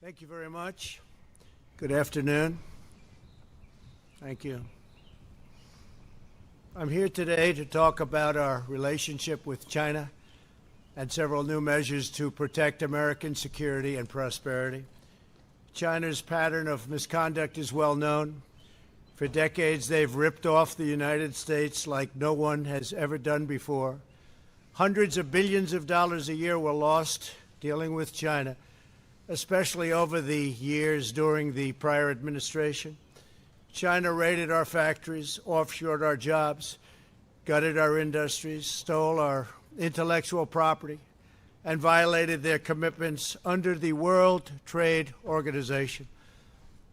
Thank you very much. Good afternoon. Thank you. I'm here today to talk about our relationship with China and several new measures to protect American security and prosperity. China's pattern of misconduct is well known. For decades, they've ripped off the United States like no one has ever done before. Hundreds of billions of dollars a year were lost dealing with China, especially over the years during the prior administration. China raided our factories, offshored our jobs, gutted our industries, stole our intellectual property, and violated their commitments under the World Trade Organization.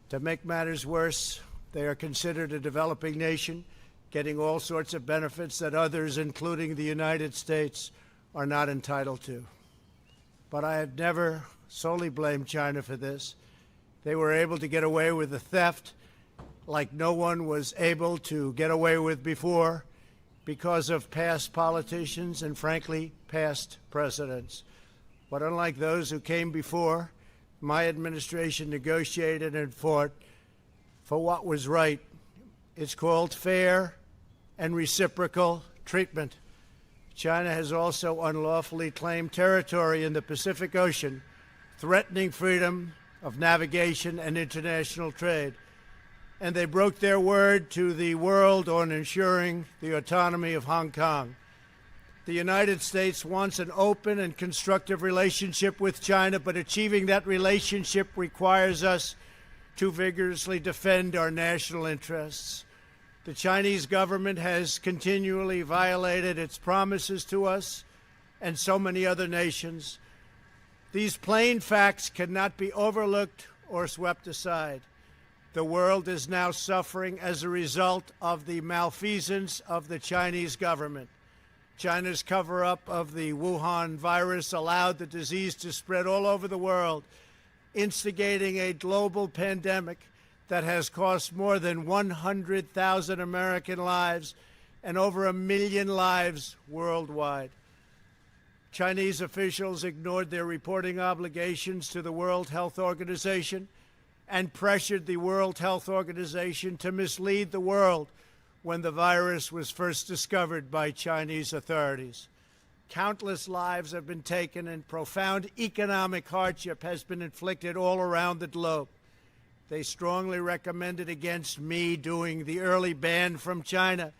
To make matters worse, they are considered a developing nation, getting all sorts of benefits that others, including the United States, are not entitled to. But I have never solely blamed China for this. They were able to get away with the theft like no one was able to get away with before because of past politicians and, frankly, past presidents. But unlike those who came before, my administration negotiated and fought for what was right. It's called fair and reciprocal treatment. China has also unlawfully claimed territory in the Pacific Ocean, threatening freedom of navigation and international trade. And they broke their word to the world on ensuring the autonomy of Hong Kong. The United States wants an open and constructive relationship with China, but achieving that relationship requires us to vigorously defend our national interests. The Chinese government has continually violated its promises to us and so many other nations. These plain facts cannot be overlooked or swept aside. The world is now suffering as a result of the malfeasance of the Chinese government. China's cover-up of the Wuhan virus allowed the disease to spread all over the world, instigating a global pandemic that has cost more than 100,000 American lives and over 1 million lives worldwide. Chinese officials ignored their reporting obligations to the World Health Organization and pressured the World Health Organization to mislead the world when the virus was first discovered by Chinese authorities. Countless lives have been taken and profound economic hardship has been inflicted all around the globe. They strongly recommended against me doing the early ban from China,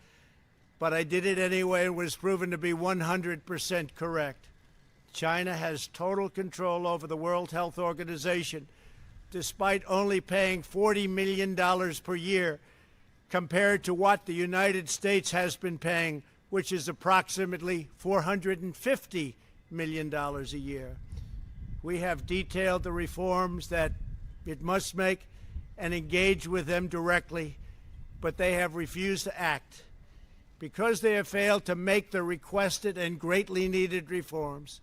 but I did it anyway and was proven to be 100% correct. China has total control over the World Health Organization, despite only paying $40 million per year compared to what the United States has been paying, which is approximately $450 million a year. We have detailed the reforms that it must make and engage with them directly, but they have refused to act. Because they have failed to make the requested and greatly needed reforms,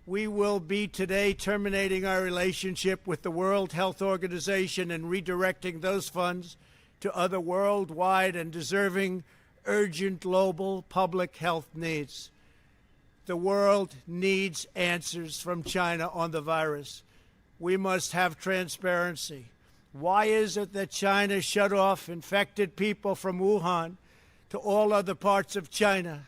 we will be today terminating our relationship with the World Health Organization and redirecting those funds to other worldwide and deserving urgent global public health needs. The world needs answers from China on the virus. We must have transparency. Why is it that China shut off infected people from Wuhan to all other parts of China?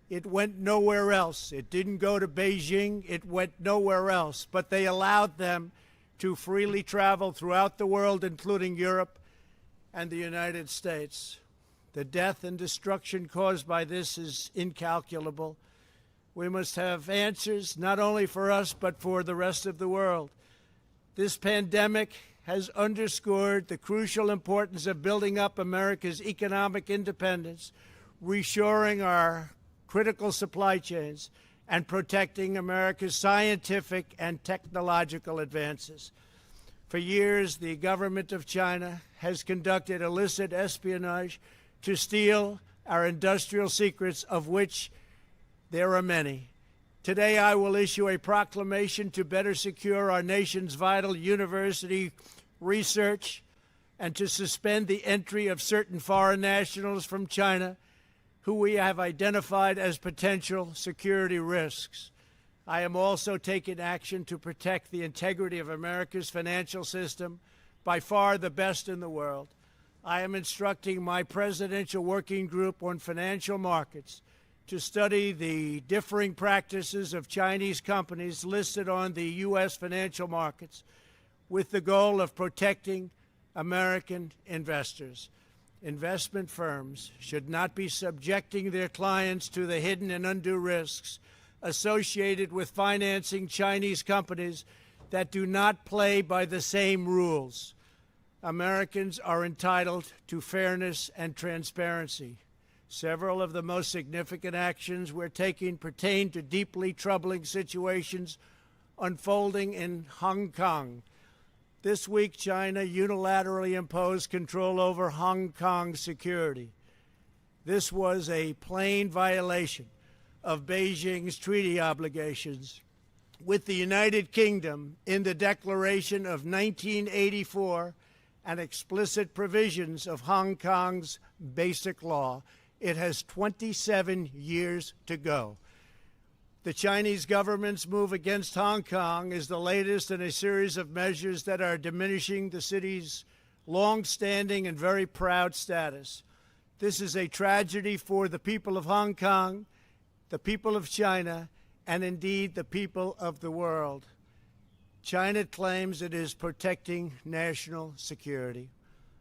It went nowhere else. It didn't go to Beijing. It went nowhere else. But they allowed them to freely travel throughout the world, including Europe and the United States. The death and destruction caused by this is incalculable. We must have answers, not only for us, but for the rest of the world. This pandemic has underscored the crucial importance of building up America's economic independence, reshoring our critical supply chains, and protecting America's scientific and technological advances. For years, the government of China has conducted illicit espionage to steal our industrial secrets, of which there are many. Today, I will issue a proclamation to better secure our nation's vital university research and to suspend the entry of certain foreign nationals from China who we have identified as potential security risks. I am also taking action to protect the integrity of America's financial system, by far the best in the world. I am instructing my presidential working group on financial markets to study the differing practices of Chinese companies listed on the U.S. financial markets with the goal of protecting American investors. Investment firms should not be subjecting their clients to the hidden and undue risks associated with financing Chinese companies that do not play by the same rules. Americans are entitled to fairness and transparency. Several of the most significant actions we're taking pertain to deeply troubling situations unfolding in Hong Kong. This week, China unilaterally imposed control over Hong Kong's security. This was a plain violation of Beijing's treaty obligations with the United Kingdom in the Declaration of 1984 and explicit provisions of Hong Kong's Basic Law. It has 27 years to go. The Chinese government's move against Hong Kong is the latest in a series of measures that are diminishing the city's long-standing and very proud status. This is a tragedy for the people of Hong Kong, the people of China, and indeed the people of the world. China claims it is protecting national security.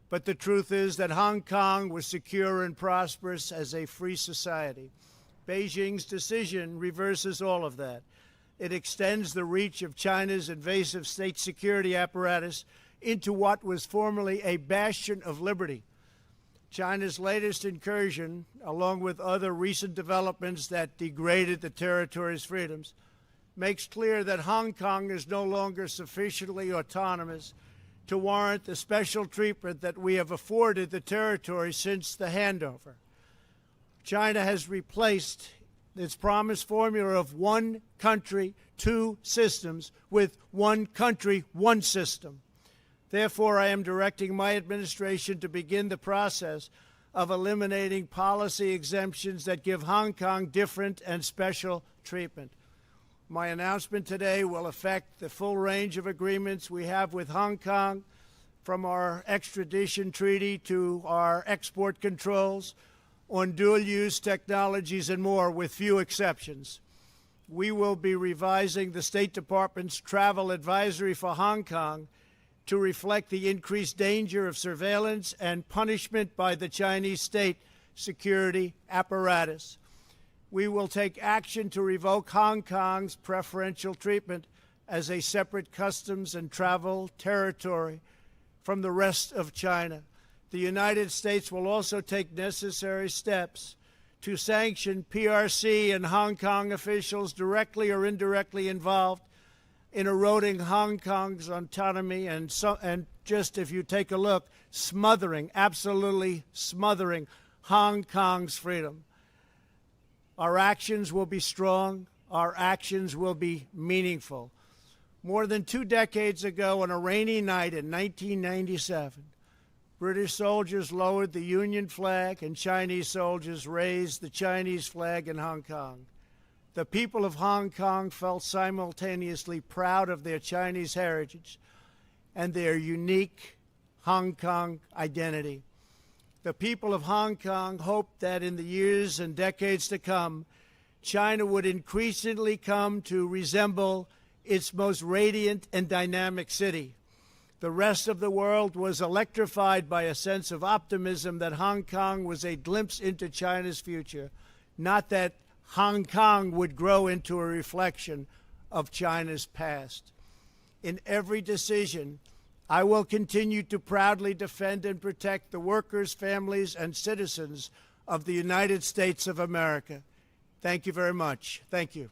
But the truth is that Hong Kong was secure and prosperous as a free society. Beijing's decision reverses all of that. It extends the reach of China's invasive state security apparatus into what was formerly a bastion of liberty. China's latest incursion, along with other recent developments that degraded the territory's freedoms, makes clear that Hong Kong is no longer sufficiently autonomous to warrant the special treatment that we have afforded the territory since the handover. China has replaced its promised formula of one country, two systems with one country, one system. Therefore, I am directing my administration to begin the process of eliminating policy exemptions that give Hong Kong different and special treatment. My announcement today will affect the full range of agreements we have with Hong Kong, from our extradition treaty to our export controls on dual-use technologies and more, with few exceptions. We will be revising the State Department's travel advisory for Hong Kong to reflect the increased danger of surveillance and punishment by the Chinese state security apparatus. We will take action to revoke Hong Kong's preferential treatment as a separate customs and travel territory from the rest of China. The United States will also take necessary steps to sanction PRC and Hong Kong officials directly or indirectly involved in eroding Hong Kong's autonomy and just, if you take a look, absolutely smothering Hong Kong's freedom. Our actions will be strong. Our actions will be meaningful. More than 2 decades ago, on a rainy night in 1997, British soldiers lowered the Union flag and Chinese soldiers raised the Chinese flag in Hong Kong. The people of Hong Kong felt simultaneously proud of their Chinese heritage and their unique Hong Kong identity. The people of Hong Kong hoped that in the years and decades to come, China would increasingly come to resemble its most radiant and dynamic city. The rest of the world was electrified by a sense of optimism that Hong Kong was a glimpse into China's future, not that Hong Kong would grow into a reflection of China's past. In every decision, I will continue to proudly defend and protect the workers, families, and citizens of the United States of America. Thank you very much. Thank you.